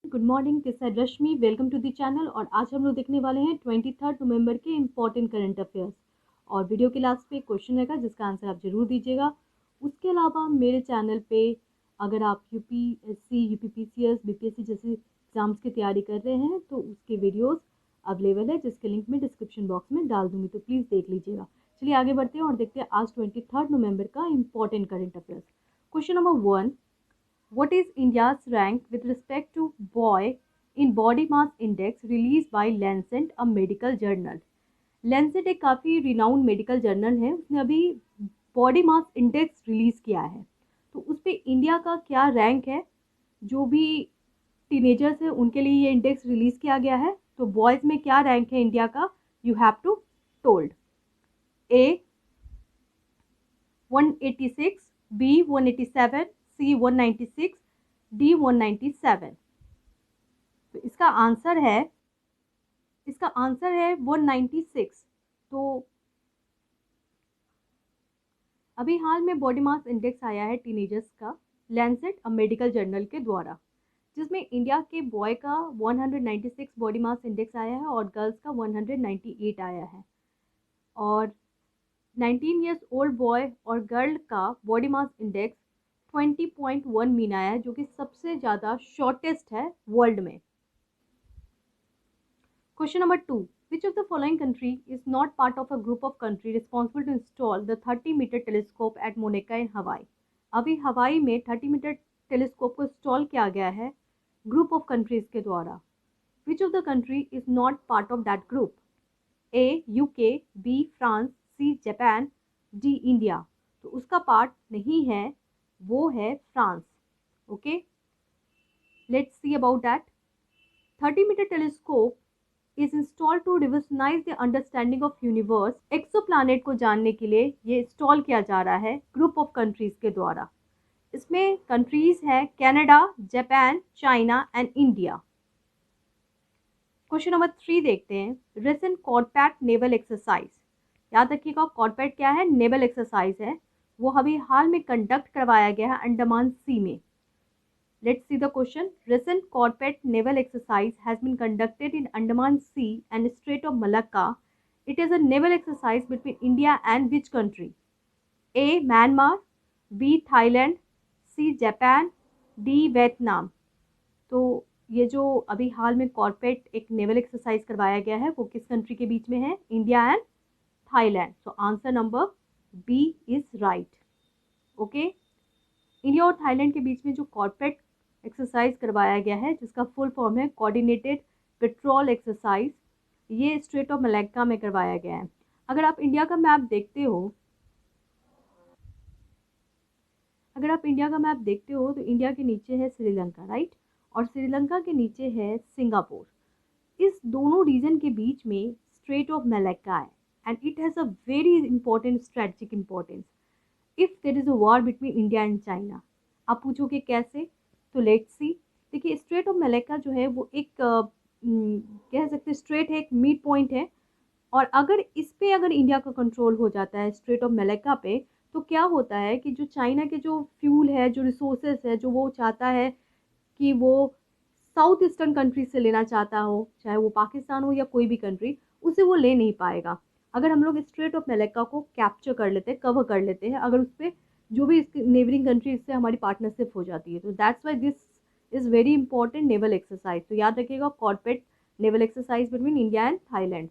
Good morning, this है Rashmi. Welcome to the channel. और आज हम लोग देखने वाले हैं 23 नवंबर के इम्पॉर्टेंट करंट अफेयर्स। और वीडियो के लास्ट पे एक क्वेश्चन रहेगा जिसका आंसर आप जरूर दीजिएगा। उसके अलावा मेरे चैनल पे अगर आप यूपीएससी, यूपीपीसीएस, बीपीएससी जैसे एग्जाम्स की तैयारी कर रहे हैं तो उसके वीडियोस अवेलेबल है, जिसके लिंक मैं डिस्क्रिप्शन बॉक्स में डाल दूंगी, तो प्लीज़ देख लीजिएगा। चलिए आगे बढ़ते हैं और देखते हैं आज 23 नवंबर का important current affairs. Question number 1, what is India's rank with respect to boy in body mass index released by Lancet, a medical journal? Lancet एक काफ़ी रिनाउंड मेडिकल जर्नल है, उसने अभी बॉडी मास इंडेक्स रिलीज किया है। तो उस पर इंडिया का क्या रैंक है? जो भी टीनेजर्स है उनके लिए ये इंडेक्स रिलीज किया गया है। तो बॉयज में क्या रैंक है इंडिया का? You have to told. A 186, B 187, C 196, D 197। तो इसका आंसर है 196। तो अभी हाल में बॉडी मास इंडेक्स आया है टीनेजर्स का, लैंसेट अ मेडिकल जर्नल के द्वारा, जिसमें इंडिया के बॉय का 196 बॉडी मास इंडेक्स आया है और गर्ल्स का 198 आया है। और 19 ईयर्स ओल्ड बॉय और गर्ल का बॉडी मास इंडेक्स 20.1 मीन आया है, जो कि सबसे ज़्यादा शॉर्टेस्ट है वर्ल्ड में। Question number 2. Which of the following country is not part of a group of countries responsible to install the 30-meter telescope at Monaca in Hawaii? अभी हवाई में 30-मीटर टेलीस्कोप को इंस्टॉल किया गया है ग्रुप ऑफ कंट्रीज के द्वारा। Which of the country is not part of that group? A. UK, B. France, C. Japan, D. India. तो उसका पार्ट नहीं है, वो है France. Okay, let's see about that. Thirty metre telescope is installed to revolutionize the understanding of universe। Exoplanet को जानने के लिए ये इंस्टॉल किया जा रहा है ग्रुप ऑफ कंट्रीज के द्वारा। इसमें कंट्रीज है Canada, Japan, China and India. Question number 3 देखते हैं। Recent CORPAT naval exercise. याद रखिएगा, कॉर्पैट क्या है? नेवल एक्सरसाइज है। वो अभी हाल में कंडक्ट करवाया गया है अंडमान सी में। Let's see the question. Recent corporate naval exercise has been conducted in Andaman Sea and Strait of Malacca. It is a naval exercise between India and which country? A. Myanmar, B. Thailand, C. Japan, D. Vietnam। तो ये जो अभी हाल में corporate एक naval exercise करवाया गया है वो किस कंट्री के बीच में है? India and Thailand. So answer number B is right. Okay, India और थाईलैंड के बीच में जो कॉर्पोरेट एक्सरसाइज करवाया गया है, जिसका फुल फॉर्म है कोऑर्डिनेटेड पेट्रोल एक्सरसाइज, ये स्ट्रेट ऑफ मलक्का में करवाया गया है। अगर आप इंडिया का मैप देखते हो तो इंडिया के नीचे है श्रीलंका, राइट? और श्रीलंका के नीचे है सिंगापुर। इस दोनों रीजन के बीच में स्ट्रेट ऑफ मलक्का है and it has a very important strategic importance if there is a war between India and China. आप पूछोगे कैसे? तो लेट्स सी। देखिए, स्ट्रेट ऑफ मलक्का जो है वो एक कह सकते हैं स्ट्रेट है, एक मिड पॉइंट है। और अगर इस पे अगर इंडिया का कंट्रोल हो जाता है स्ट्रेट ऑफ मलक्का पे, तो क्या होता है कि जो चाइना के जो फ्यूल है, जो रिसोर्सेज है, जो वो चाहता है कि वो साउथ ईस्टर्न कंट्री से लेना चाहता हो, चाहे वो पाकिस्तान हो या कोई भी कंट्री, उसे वो ले नहीं पाएगा। अगर हम लोग स्ट्रेट ऑफ मलक्का को कैप्चर कर लेते हैं, कवर कर लेते हैं, अगर उस पर जो भी इसकी नेबरिंग कंट्री से हमारी पार्टनरशिप हो जाती है, तो that's why this is very important naval exercise. तो याद रखिएगा, corporate naval exercise between India and Thailand.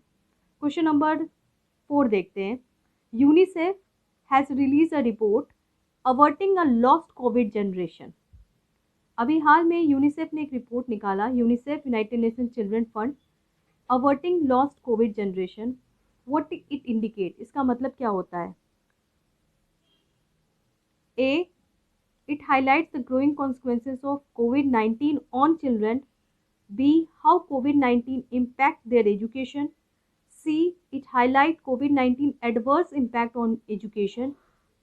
Question number 4 देखते हैं। UNICEF has release a report averting a lost Covid generation. अभी हाल में यूनिसेफ ने एक रिपोर्ट निकाला, UNICEF United Nation children fund, averting lost Covid generation. What it indicate? इसका मतलब क्या होता है? ए, it highlights the growing consequences of COVID-19 on children. B, how COVID-19 impact their education. C, it highlights COVID-19 adverse impact on education.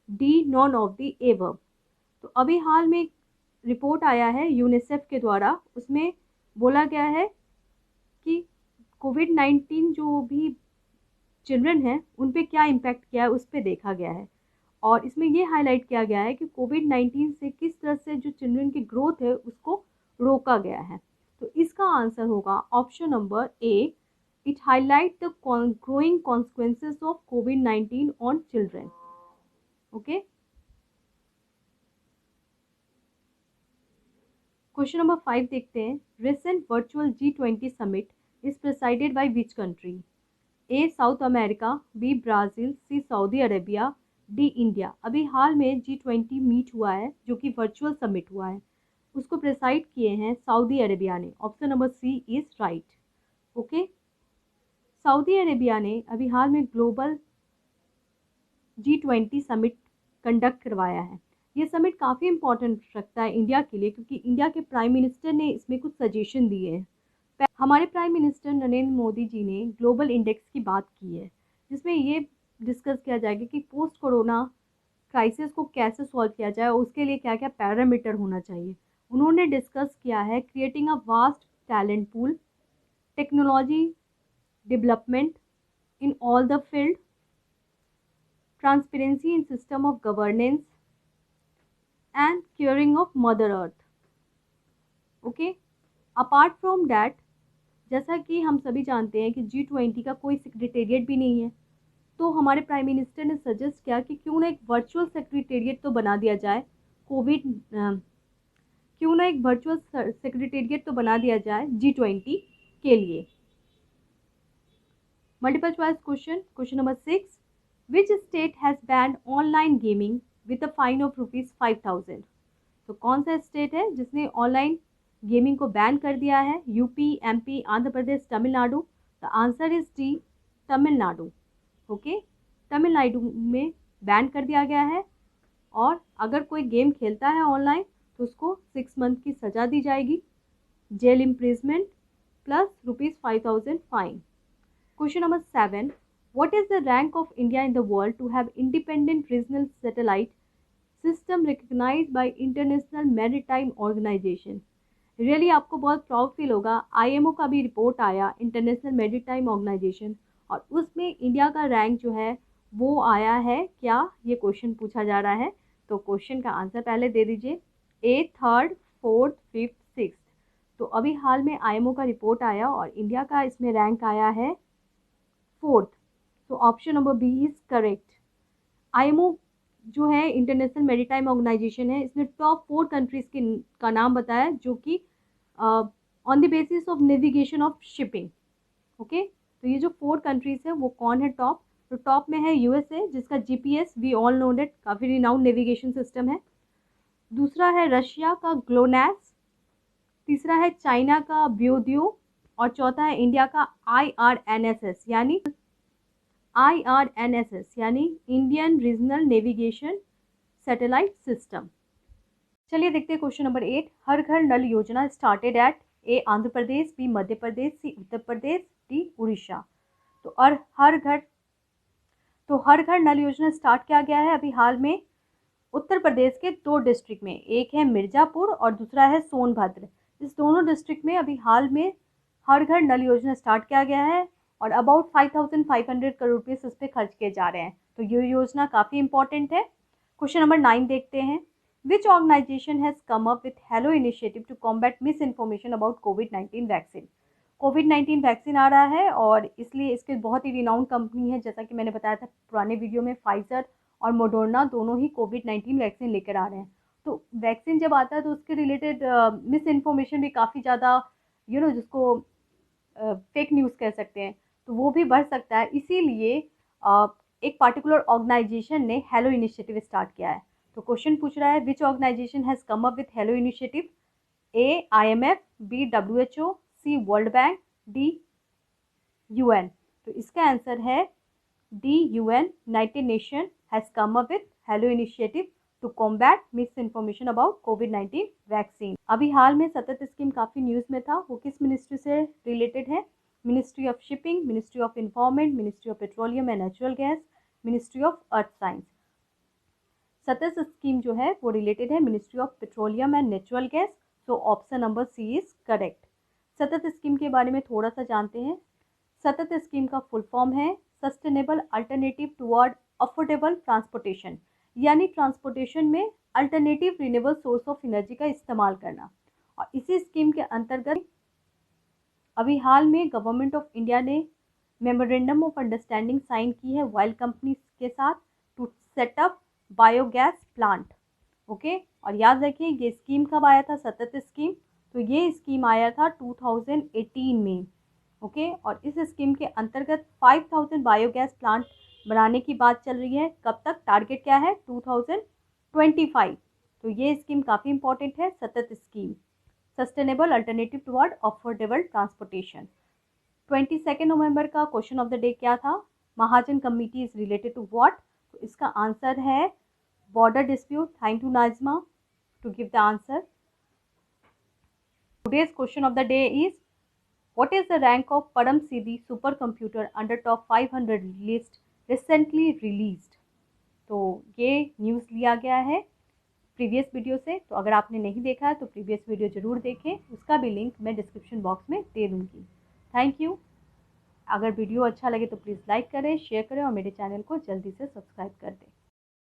D, none of the above। तो अभी हाल में report आया है यूनिसेफ के द्वारा, उसमें बोला गया है कि कोविड-19 जो भी चिल्ड्रन हैं उन पे क्या इम्पैक्ट किया है, उस पर देखा गया है। और इसमें ये हाईलाइट किया गया है कि कोविड-19 से किस तरह से जो चिल्ड्रन की ग्रोथ है उसको रोका गया है। तो इसका आंसर होगा option number A, it highlight the growing consequences of कोविड-19 on children. Okay, question number 5 देखते हैं। Recent virtual G20 summit is presided by which country? A South America, B Brazil, C Saudi Arabia, D India. अभी हाल में G20 meet हुआ है जो कि वर्चुअल समिट हुआ है, उसको प्रेसाइड किए हैं सऊदी अरेबिया ने। Option number C is right. Okay, Saudi Arabia ने अभी हाल में ग्लोबल G20 समिट कंडक्ट करवाया है। ये समिट काफ़ी इंपॉर्टेंट रखता है इंडिया के लिए, क्योंकि इंडिया के प्राइम मिनिस्टर ने इसमें कुछ सजेशन दिए हैं। हमारे प्राइम मिनिस्टर नरेंद्र मोदी जी ने ग्लोबल इंडेक्स की बात की है, जिसमें ये डिस्कस किया जाएगा कि पोस्ट कोरोना क्राइसिस को कैसे सॉल्व किया जाए, उसके लिए क्या क्या पैरामीटर होना चाहिए। उन्होंने डिस्कस किया है creating a vast talent pool, technology development in all the field, transparency in system of governance and caring of mother earth. Okay, apart from that, जैसा कि हम सभी जानते हैं कि G20 का कोई सेक्रेटेरिएट भी नहीं है, तो हमारे प्राइम मिनिस्टर ने सजेस्ट किया कि क्यों ना एक वर्चुअल सेक्रेटेरिएट तो बना दिया जाए क्यों ना एक वर्चुअल सेक्रेटेरिएट तो बना दिया जाए G20 के लिए। Multiple choice question, question number 6, which state has banned online gaming with a fine of ₹5,000? तो कौन सा स्टेट है जिसने ऑनलाइन गेमिंग को बैन कर दिया है? UP, MP, Andhra Pradesh, Tamil Nadu. The answer is D, Tamil Nadu. Okay, Tamil Nadu में बैन कर दिया गया है, और अगर कोई गेम खेलता है ऑनलाइन तो उसको 6 मंथ की सज़ा दी जाएगी, jail imprisonment plus ₹5,000 fine. Question number 7, what is the rank of India in the world to have independent regional satellite system recognized by International Maritime Organization? Really आपको बहुत प्राउड फील होगा, IMO का भी report आया, international Maritime organisation, और उसमें India का rank जो है वो आया है क्या, ये क्वेश्चन पूछा जा रहा है। तो क्वेश्चन का आंसर पहले दे दीजिए, ए, थर्ड, फोर्थ, फिफ्थ, सिक्स्थ। तो अभी हाल में IMO का रिपोर्ट आया और इंडिया का इसमें रैंक आया है फोर्थ। तो option number B is correct. IMO जो है इंटरनेशनल मैरीटाइम ऑर्गेनाइजेशन है, इसने टॉप 4 कंट्रीज के का नाम बताया जो कि on the basis of navigation of shipping. Okay, तो ये जो 4 कंट्रीज है वो कौन है टॉप? तो टॉप में है USA, जिसका GPS we all know that काफ़ी रिनाउंड नेविगेशन सिस्टम है। दूसरा है रशिया का ग्लोनास, तीसरा है चाइना का ब्योदियो, और चौथा है इंडिया का IRNSS यानी Indian regional navigation satellite system. चलिए देखते हैं क्वेश्चन नंबर 8, हर घर नल योजना started at A Andhra Pradesh, B Madhya Pradesh, C Uttar Pradesh, D Orissa. तो हर घर नल योजना स्टार्ट किया गया है अभी हाल में उत्तर प्रदेश के 2 डिस्ट्रिक्ट में, एक है मिर्ज़ापुर और दूसरा है सोनभद्र। इस दोनों डिस्ट्रिक्ट में अभी हाल में हर घर नल योजना स्टार्ट किया गया है, और अबाउट 5,500 करोड़ रुपीस इस पर खर्च किए जा रहे हैं। तो ये योजना काफ़ी इंपॉर्टेंट है। क्वेश्चन नंबर 9 देखते हैं, विच organisation has come up with hello initiative to combat misinformation about कोविड-19 वैक्सीन? कोविड-19 वैक्सीन आ रहा है और इसलिए इसके बहुत ही रिनाउंड कंपनी है, जैसा कि मैंने बताया था पुराने वीडियो में, फाइजर और मोडर्ना दोनों ही कोविड-19 वैक्सीन लेकर आ रहे हैं। तो वैक्सीन जब आता है तो उसके रिलेटेड मिस इन्फॉर्मेशन भी काफ़ी ज़्यादा जिसको फेक न्यूज़ कह सकते हैं, तो वो भी बढ़ सकता है। इसीलिए एक पर्टिकुलर ऑर्गेनाइजेशन ने हेलो इनिशिएटिव स्टार्ट किया है। तो क्वेश्चन पूछ रहा है, which organisation has come up with hello initiative? A IMF, B WHO, C world bank, D UN। तो इसका आंसर है D UN, United Nation has come up with hello initiative to combat misinformation about कोविड-19 vaccine. अभी हाल में सतत scheme काफ़ी news में था, वो किस मिनिस्ट्री से रिलेटेड है? Ministry of shipping, ministry of environment, ministry of petroleum and natural gas, ministry of earth science. SATAT scheme जो है वो रिलेटेड है ministry of petroleum and natural gas. So option number C is correct. SATAT scheme के बारे में थोड़ा सा जानते हैं। सतत स्कीम का फुल फॉर्म है sustainable alternative toward affordable transportation, यानी ट्रांसपोर्टेशन में alternative renewable source of energy का इस्तेमाल करना। और इसी स्कीम के अंतर्गत अभी हाल में गवर्नमेंट ऑफ इंडिया ने मेमोरेंडम ऑफ अंडरस्टैंडिंग साइन की है ऑयल कंपनीज के साथ to set up biogas plant. Okay, और याद रखिए ये स्कीम कब आया था, सतत स्कीम, तो ये स्कीम आया था 2018 में। ओके, और इस स्कीम के अंतर्गत 5000 बायोगैस प्लांट बनाने की बात चल रही है। कब तक, टारगेट क्या है, 2025। तो ये स्कीम काफ़ी इंपॉर्टेंट है, SATAT scheme, sustainable alternative toward affordable transportation. 22 नवंबर का क्वेश्चन ऑफ द डे क्या था, Mahajan committee is related to what, तो इसका आंसर है border dispute. Thank you Najma to give the answer. Today's question of the day is what is the rank of Param Siddhi super computer under top 500 list recently released. तो ये news लिया गया है previous video से, तो अगर आपने नहीं देखा है तो प्रीवियस वीडियो ज़रूर देखें, उसका भी लिंक मैं डिस्क्रिप्शन बॉक्स में दे दूँगी। Thank you. अगर वीडियो अच्छा लगे तो प्लीज़ लाइक करें, शेयर करें और मेरे चैनल को जल्दी से सब्सक्राइब कर दें।